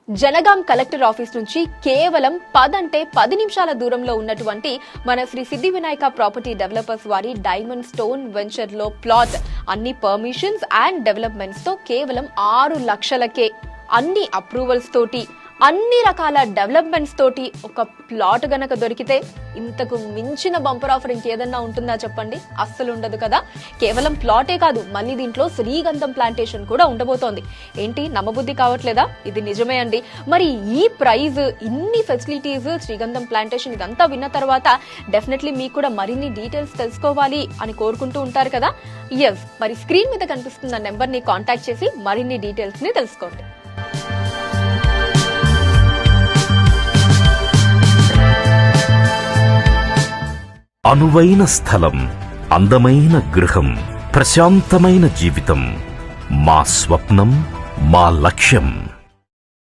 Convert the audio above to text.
Jangaon collector office నుంచి కేవలం 10 నిమిషాల దూరంలో ఉన్నటువంటి మన శ్రీ సిద్ధి వినాయక ప్రాపర్టీ డెవలపర్స్ వారి డైమండ్ స్టోన్ వెంచర్ లో ప్లాట్ అన్ని పర్మిషన్స్ అండ్ డెవలప్మెంట్స్ తో కేవలం 6 లక్షలకే అన్ని అప్రూవల్స్ తోటి అన్ని రకాల డెవలప్మెంట్స్ తోటి ఒక ప్లాట్ గనక దొరికితే ఇంతకు మించిన బంపర్ ఆఫర్ ఇంకేదన్నా ఉంటుందా చెప్పండి? అస్సలు ఉండదు కదా. కేవలం ప్లాటే కాదు, మళ్ళీ దీంట్లో శ్రీగంధం ప్లాంటేషన్ కూడా ఉండబోతోంది. ఏంటి నమ్మబుద్ధి కావట్లేదా? ఇది నిజమే అండి. మరి ఈ ప్రైజ్, ఇన్ని ఫెసిలిటీస్, శ్రీగంధం ప్లాంటేషన్ ఇదంతా విన్న తర్వాత డెఫినెట్లీ మీకు కూడా మరిన్ని డీటెయిల్స్ తెలుసుకోవాలి అని కోరుకుంటూ ఉంటారు కదా. ఎస్, మరి స్క్రీన్ మీద కనిపిస్తున్న నెంబర్ ని కాంటాక్ట్ చేసి మరిన్ని డీటెయిల్స్ ని తెలుసుకోండి. అనువైన స్థలం, అందమైన గృహం, ప్రశాంతమైన జీవితం మా స్వప్నం, మా లక్ష్యం.